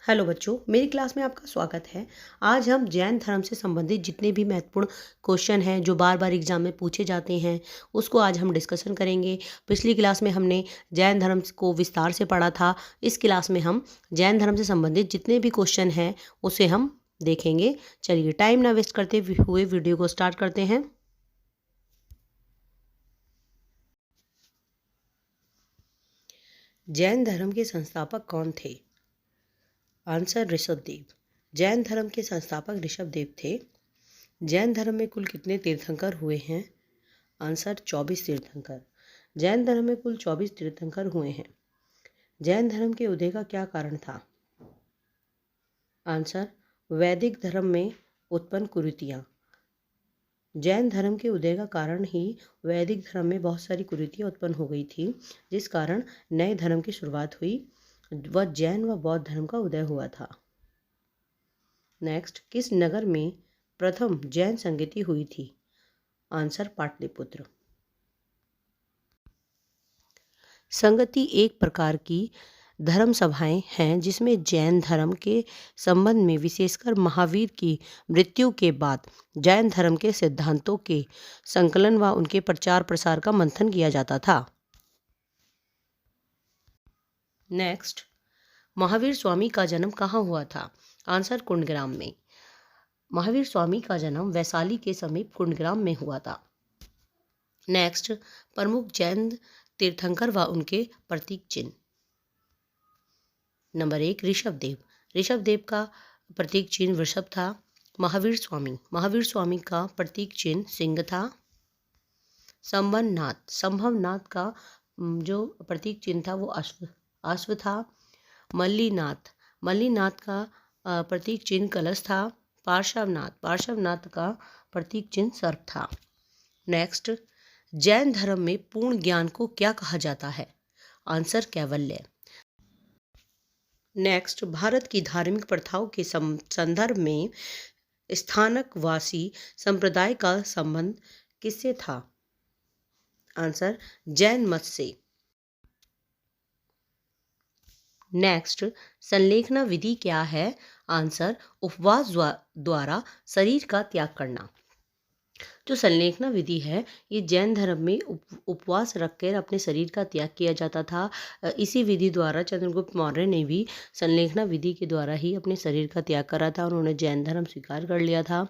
Hello बच्चों, मेरी class में आपका स्वागत है। आज हम जैन धर्म से संबंधित जितने भी महत्वपूर्ण क्वेश्चन हैं जो बार बार एग्जाम में पूछे जाते हैं उसको आज हम डिस्कशन करेंगे। पिछली क्लास में हमने जैन धर्म को विस्तार से पढ़ा था। इस क्लास में हम जैन धर्म से संबंधित जितने भी क्वेश्चन हैं उसे हम देखेंगे। चलिए टाइम ना वेस्ट करते हुए वीडियो को स्टार्ट करते हैं। जैन धर्म के संस्थापक कौन थे? आंसर ऋषभदेव। जैन धर्म के संस्थापक ऋषभदेव थे। जैन धर्म में कुल कितने तीर्थंकर हुए हैं? आंसर 24 तीर्थंकर। जैन धर्म में कुल 24 तीर्थंकर हुए हैं। जैन धर्म के उदय का क्या कारण था? आंसर वैदिक धर्म में उत्पन्न कुरीतियाँ। जैन धर्म के उदय का कारण ही वैदिक धर्म में बहुत सारी कुरीतियाँ उत्पन्न हो गई थी, जिस कारण नए धर्म की शुरुआत हुई व जैन व बौद्ध धर्म का उदय हुआ था। नेक्स्ट, किस नगर में प्रथम जैन संगति हुई थी? आंसर पाटलिपुत्र। संगति एक प्रकार की धर्म सभाएं हैं जिसमें जैन धर्म के संबंध में विशेषकर महावीर की मृत्यु के बाद जैन धर्म के सिद्धांतों के संकलन व उनके प्रचार प्रसार का मंथन किया जाता था। नेक्स्ट, महावीर स्वामी का जन्म कहाँ हुआ था? आंसर कुंडग्राम में। महावीर स्वामी का जन्म वैशाली के समीप कुंडग्राम में हुआ था। नेक्स्ट, प्रमुख जैन तीर्थंकर व उनके प्रतीक चिन्ह। नंबर 1, ऋषभदेव। ऋषभदेव का प्रतीक चिन्ह वृषभ था। महावीर स्वामी का प्रतीक चिन्ह सिंह था। संभवनाथ का जो प्रतीक चिन्ह था वो अश्व था। मल्लीनाथ का प्रतीक चिन्ह कलश था। पार्श्वनाथ का प्रतीक चिन्ह सर्प था। नेक्स्ट, जैन धर्म में पूर्ण ज्ञान को क्या कहा जाता है? आंसर कैवल्य। नेक्स्ट, भारत की धार्मिक प्रथाओं के संदर्भ में स्थानकवासी संप्रदाय का संबंध किससे था? आंसर जैन मत से। नेक्स्ट, संलेखना विधि क्या है? आंसर उपवास द्वारा शरीर का त्याग करना। जो संलेखना विधि है ये जैन धर्म में उपवास रखकर अपने शरीर का त्याग किया जाता था। इसी विधि द्वारा चंद्रगुप्त मौर्य ने भी संलेखना विधि के द्वारा ही अपने शरीर का त्याग करा था। उन्होंने जैन धर्म स्वीकार कर लिया था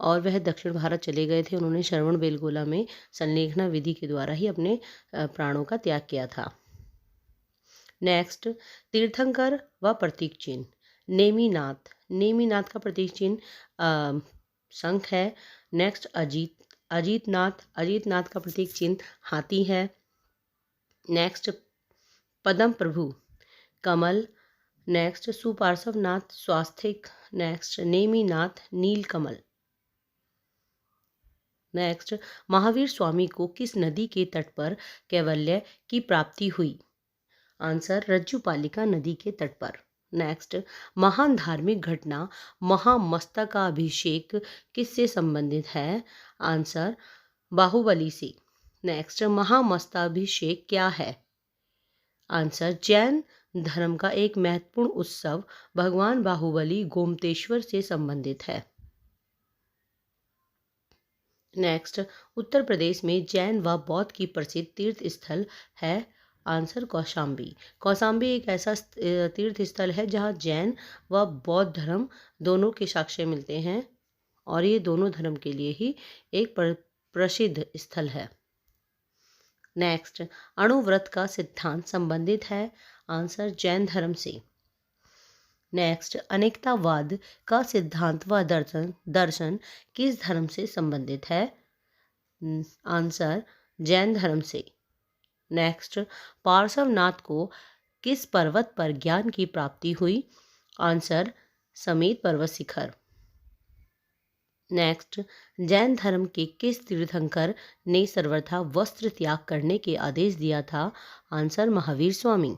और वह दक्षिण भारत चले गए थे। उन्होंने श्रवण बेलगोला में संलेखना विधि के द्वारा ही अपने प्राणों का त्याग किया था। नेक्स्ट, तीर्थंकर व प्रतीक चिन्ह। नेमिनाथ का प्रतीक चिन्ह शंख है। नेक्स्ट, अजीतनाथ का प्रतीक चिन्ह हाथी है। नेक्स्ट, पद्म प्रभु कमल। नेक्स्ट, सुपार्श्वनाथ स्वास्तिक। नेक्स्ट, नेमिनाथ नीलकमल। नेक्स्ट, महावीर स्वामी को किस नदी के तट पर कैवल्य की प्राप्ति हुई? आंसर रज्जुपालिका नदी के तट पर। नेक्स्ट, महान धार्मिक घटना महामस्तकाभिषेक किससे संबंधित है? आंसर बाहुबली से। नेक्स्ट, महामस्तकाभिषेक क्या है? आंसर जैन धर्म का एक महत्वपूर्ण उत्सव भगवान बाहुबली गोमतेश्वर से संबंधित है। नेक्स्ट, उत्तर प्रदेश में जैन व बौद्ध की प्रसिद्ध तीर्थ स्थल है। आंसर कौशाम्बी एक ऐसा तीर्थ स्थल है जहाँ जैन व बौद्ध धर्म दोनों के साक्ष्य मिलते हैं और ये दोनों धर्म के लिए ही एक प्रसिद्ध स्थल है। नेक्स्ट, अणुव्रत का सिद्धांत संबंधित है। आंसर जैन धर्म से। नेक्स्ट, अनेकतावाद का सिद्धांत व दर्शन किस धर्म से संबंधित है? आंसर जैन धर्म से। नेक्स्ट, पार्श्वनाथ को किस पर्वत पर ज्ञान की प्राप्ति हुई? आंसर समेत पर्वत शिखर। नेक्स्ट, जैन धर्म के किस तीर्थंकर ने सर्वथा वस्त्र त्याग करने के आदेश दिया था? आंसर महावीर स्वामी।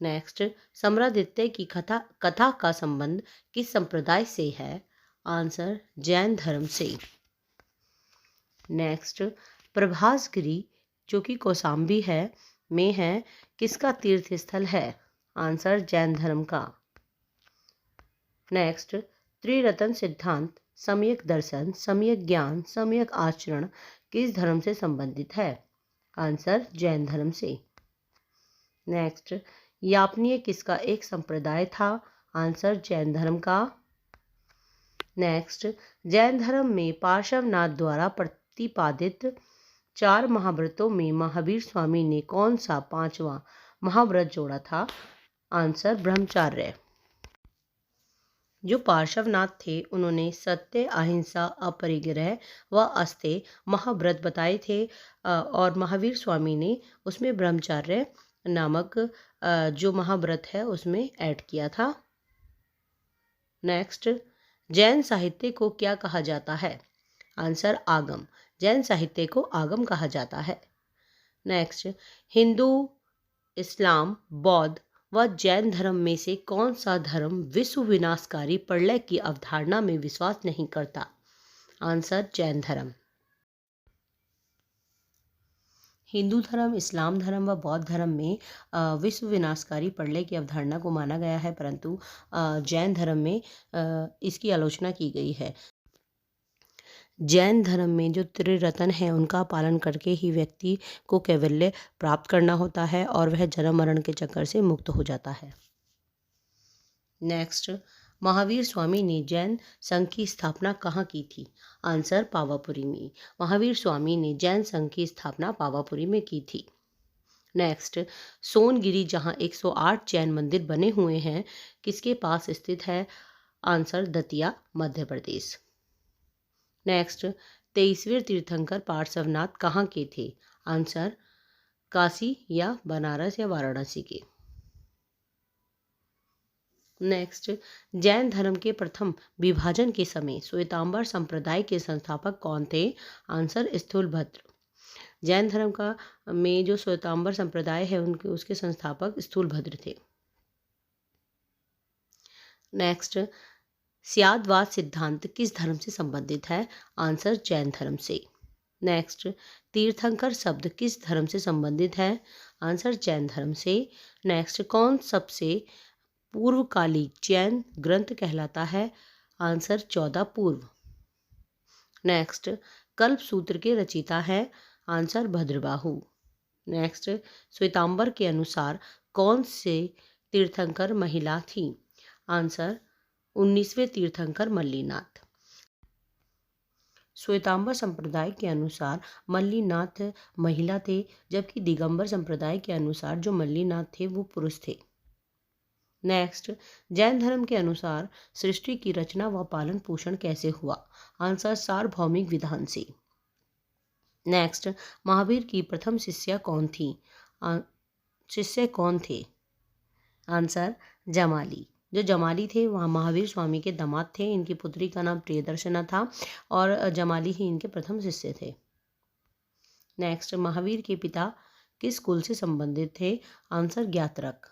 नेक्स्ट, सम्रादित्य की कथा का संबंध किस संप्रदाय से है? आंसर जैन धर्म से। नेक्स्ट, प्रभासगिरी जो कि कौशाम्बी है में है किसका तीर्थ स्थल है? आंसर जैन धर्म का। नेक्स्ट, त्रिरत्न सिद्धांत, सम्यक दर्शन, सम्यक ज्ञान, सम्यक आचरण किस धर्म से संबंधित है? आंसर जैन धर्म से। नेक्स्ट, यापनीय किसका एक संप्रदाय था? आंसर जैन धर्म का। नेक्स्ट, जैन धर्म में पार्श्वनाथ द्वारा प्रतिपादित 4 महाव्रतों में महावीर स्वामी ने कौन सा 5वां महाव्रत जोड़ा था? आंसर ब्रह्मचर्य। जो पार्श्वनाथ थे उन्होंने सत्य, अहिंसा, अपरिग्रह व अस्तेय महाव्रत बताए थे और महावीर स्वामी ने उसमें ब्रह्मचर्य नामक जो महाव्रत है उसमें ऐड किया था। नेक्स्ट, जैन साहित्य को क्या कहा जाता है? आंसर आगम। जैन साहित्य को आगम कहा जाता है। नेक्स्ट, हिंदू, इस्लाम, बौद्ध व जैन धर्म में से कौन सा धर्म विश्व विनाशकारी प्रलय की अवधारणा में विश्वास नहीं करता? आंसर जैन धर्म। हिंदू धर्म, इस्लाम धर्म व बौद्ध धर्म में विश्व विनाशकारी प्रलय की अवधारणा को माना गया है, परंतु जैन धर्म में इसकी आलोचना की गई है। जैन धर्म में जो त्रिरत्न है उनका पालन करके ही व्यक्ति को कैवल्य प्राप्त करना होता है और वह जन्म मरण के चक्कर से मुक्त हो जाता है। नेक्स्ट, महावीर स्वामी ने जैन संघ की स्थापना कहाँ की थी? आंसर पावापुरी में। महावीर स्वामी ने जैन संघ की स्थापना पावापुरी में की थी। नेक्स्ट, सोनगिरी जहाँ 108 जैन मंदिर बने हुए हैं किसके पास स्थित है? आंसर दतिया, मध्य प्रदेश। नेक्स्ट, 23वें तीर्थंकर पार्श्वनाथ कहाँ के थे? आंसर काशी या बनारस या वाराणसी के। नेक्स्ट, जैन धर्म के प्रथम विभाजन के समय श्वेतांबर संप्रदाय के संस्थापक कौन थे? आंसर स्थूलभद्र। जैन धर्म का में जो श्वेतांबर संप्रदाय है उनके उसके संस्थापक स्थूलभद्र थे। नेक्स्ट, स्यादवाद सिद्धांत किस धर्म से संबंधित है? आंसर जैन धर्म से। नेक्स्ट, तीर्थंकर शब्द किस धर्म से संबंधित है? आंसर जैन धर्म से। नेक्स्ट, कौन सबसे पूर्वकालिक जैन ग्रंथ कहलाता है? आंसर 14 पूर्व। नेक्स्ट, कल्प सूत्र के रचयिता है? आंसर भद्रबाहु। नेक्स्ट, श्वेतांबर के अनुसार कौन से तीर्थंकर महिला थी? आंसर 19वें तीर्थंकर मल्लीनाथ। श्वेतांबर संप्रदाय के अनुसार मल्लीनाथ महिला थे, जबकि दिगंबर संप्रदाय के अनुसार जो मल्लीनाथ थे वो पुरुष थे। नेक्स्ट, जैन धर्म के अनुसार सृष्टि की रचना व पालन पोषण कैसे हुआ? आंसर सार्वभौमिक विधान से। नेक्स्ट, महावीर की प्रथम शिष्या कौन थी? शिष्य कौन थे? आंसर जमाली। जो जमाली थे वहाँ महावीर स्वामी के दामाद थे। इनकी पुत्री का नाम प्रियदर्शना था और जमाली ही इनके प्रथम शिष्य थे। नेक्स्ट, महावीर के पिता किस कुल से संबंधित थे? आंसर ज्ञात्रक।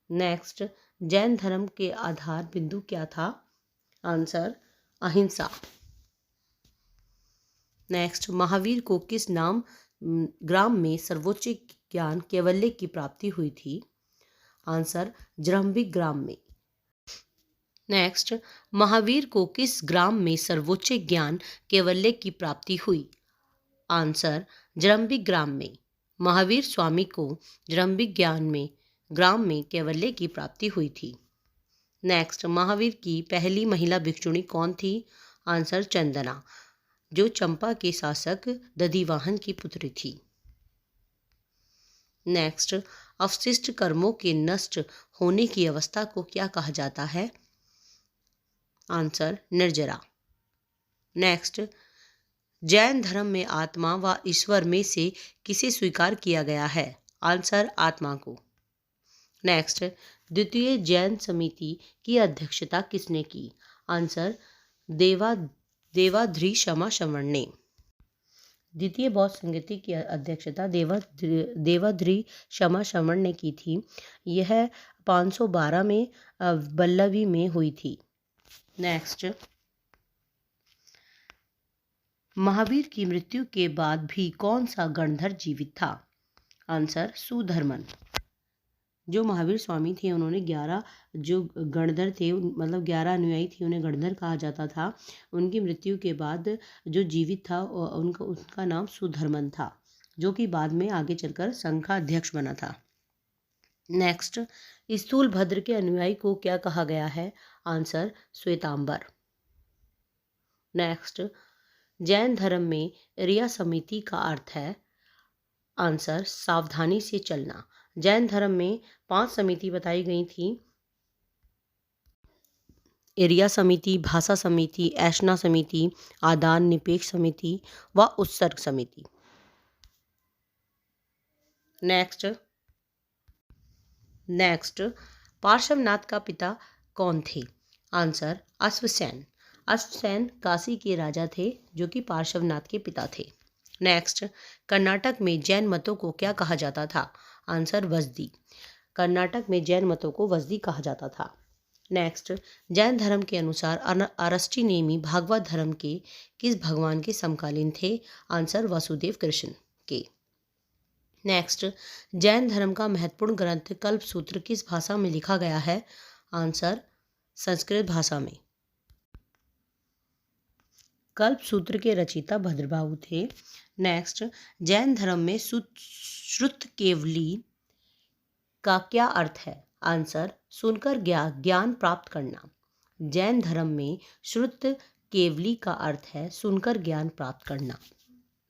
नेक्स्ट, जैन धर्म के आधार बिंदु क्या था? आंसर अहिंसा। नेक्स्ट, महावीर को किस ग्राम में सर्वोच्च ज्ञान कैवल्य की प्राप्ति हुई थी? आंसर जृंभिक ग्राम में। नेक्स्ट, महावीर को किस ग्राम में सर्वोच्च ज्ञान कैवल्य की प्राप्ति हुई? आंसर जृंभिक ग्राम में। महावीर स्वामी को जृंभिक ग्राम में कैवल्य की प्राप्ति हुई थी। नेक्स्ट, महावीर की पहली महिला भिक्षुणी कौन थी? आंसर चंदना, जो चंपा के शासक दधिवाहन की पुत्री थी। नेक्स्ट, अवशिष्ट कर्मों के नष्ट होने की अवस्था को क्या कहा जाता है? आंसर निर्जरा। नेक्स्ट, जैन धर्म में आत्मा व ईश्वर में से किसे स्वीकार किया गया है? आंसर आत्मा को। नेक्स्ट, द्वितीय जैन समिति की अध्यक्षता किसने की? आंसर देवाध्री क्षमा श्रवण ने। द्वितीय बौद्ध संगति की अध्यक्षता देवाध्री क्षमा श्रवण ने की थी। यह 512 में बल्लवी में हुई थी। नेक्स्ट, महावीर की मृत्यु के बाद भी कौन सा गणधर जीवित था? आंसर सुधर्मन। जो महावीर स्वामी थे उन्होंने 11 जो गणधर थे मतलब 11 अनुयायी थे उन्हें गणधर कहा जाता था। उनकी मृत्यु के बाद जो जीवित था उनका नाम सुधर्मन था, जो कि बाद में आगे चलकर संघ का अध्यक्ष बना था। नेक्स्ट, स्थूलभद्र के अनुयायी को क्या कहा गया है? आंसर श्वेतांबर। नेक्स्ट, जैन धर्म में रिया समिति का अर्थ है? आंसर सावधानी से चलना। जैन धर्म में 5 समिति बताई गई थी: एरिया समिति, भाषा समिति, ऐशना समिति, आदान निपेक्ष समिति व उत्सर्ग समिति। नेक्स्ट, पार्श्वनाथ का पिता कौन थे? आंसर अश्वसेन। अश्वसेन काशी के राजा थे जो कि पार्श्वनाथ के पिता थे। नेक्स्ट, कर्नाटक में जैन मतों को क्या कहा जाता था? आंसर वजदी। कर्नाटक में जैन मतों को वजदी कहा जाता था। नेक्स्ट, जैन धर्म के अनुसार अरष्टी नेमी भागवत धर्म के किस भगवान के समकालीन थे? आंसर वसुदेव कृष्ण के। नेक्स्ट, जैन धर्म का महत्वपूर्ण ग्रंथ कल्पसूत्र किस भाषा में लिखा गया है? आंसर संस्कृत भाषा में। कल्पसूत्र के रचयिता भद्रबाहु थे। नेक्स्ट, जैन धर्म में श्रुत केवली का क्या अर्थ है? आंसर सुनकर ज्ञान प्राप्त करना। जैन धर्म में श्रुत केवली का अर्थ है सुनकर ज्ञान प्राप्त करना।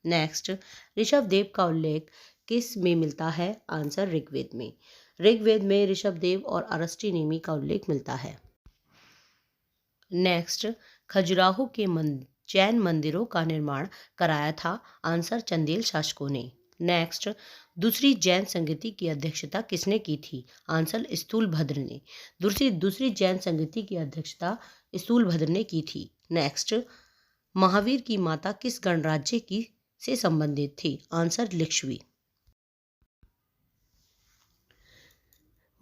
नेक्स्ट, ऋषभदेव का उल्लेख किस में मिलता है? आंसर ऋग्वेद में। ऋग्वेद में ऋषभदेव और अरष्टी नेमी का उल्लेख मिलता है। नेक्स्ट, खजुराहो के जैन मंदिरों का निर्माण कराया था? आंसर चंदेल शासकों ने। नेक्स्ट, दूसरी जैन संगति की अध्यक्षता किसने की थी? आंसर स्थूलभद्र ने। दूसरी जैन संगति की अध्यक्षता स्थूलभद्र ने की थी। नेक्स्ट, महावीर की माता किस गणराज्य की से संबंधित थी? आंसर लिच्छवी।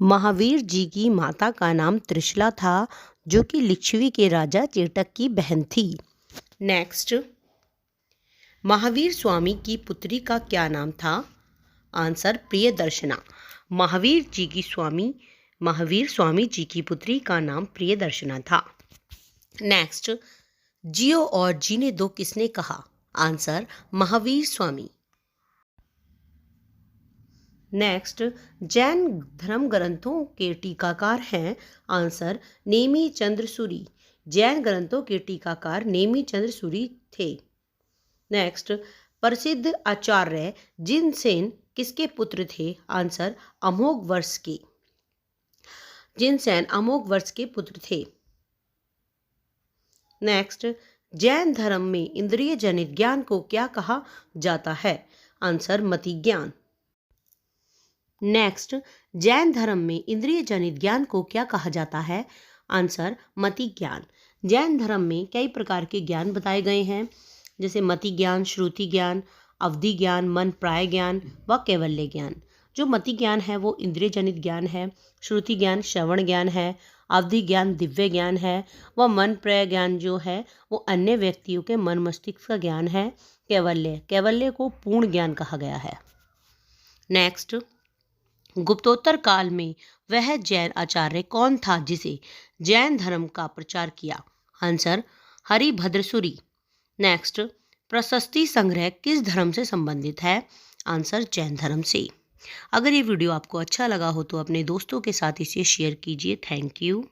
महावीर जी की माता का नाम त्रिशला था जो कि लिच्छवी के राजा चेटक की बहन थी। नेक्स्ट, महावीर स्वामी की पुत्री का क्या नाम था? आंसर प्रियदर्शना। महावीर स्वामी जी की पुत्री का नाम प्रियदर्शना था। नेक्स्ट, जियो और जीने दो किसने कहा? आंसर महावीर स्वामी। नेक्स्ट, जैन धर्म ग्रंथों के टीकाकार हैं? आंसर नेमी चंद्र सूरी। जैन ग्रंथों के टीकाकार नेमी चंद्र सूरी थे। नेक्स्ट, प्रसिद्ध आचार्य जिनसेन किसके पुत्र थे? आंसर अमोघ वर्ष के। जिनसेन अमोघ वर्ष के पुत्र थे। नेक्स्ट, जैन धर्म में इंद्रिय जनित ज्ञान को क्या कहा जाता है? आंसर मति ज्ञान। नेक्स्ट, जैन धर्म में इंद्रिय जनित ज्ञान को क्या कहा जाता है? आंसर मति ज्ञान। जैन धर्म में कई प्रकार के ज्ञान बताए गए हैं, जैसे मति ज्ञान, श्रुति ज्ञान, अवधि ज्ञान, मन प्राय ज्ञान व कैवल्य ज्ञान। जो मति ज्ञान है वो इंद्रिय जनित ज्ञान है, श्रुति ज्ञान श्रवण ज्ञान है, अवधि ज्ञान दिव्य ज्ञान है व मन प्राय ज्ञान जो है वो अन्य व्यक्तियों के मन मस्तिष्क का ज्ञान है। कैवल्य को पूर्ण ज्ञान कहा गया है। नेक्स्ट, गुप्तोत्तर काल में वह जैन आचार्य कौन था जिसे जैन धर्म का प्रचार किया? आंसर हरिभद्रसूरी। नेक्स्ट, प्रशस्ति संग्रह किस धर्म से संबंधित है? आंसर जैन धर्म से। अगर ये वीडियो आपको अच्छा लगा हो तो अपने दोस्तों के साथ इसे शेयर कीजिए। Thank you.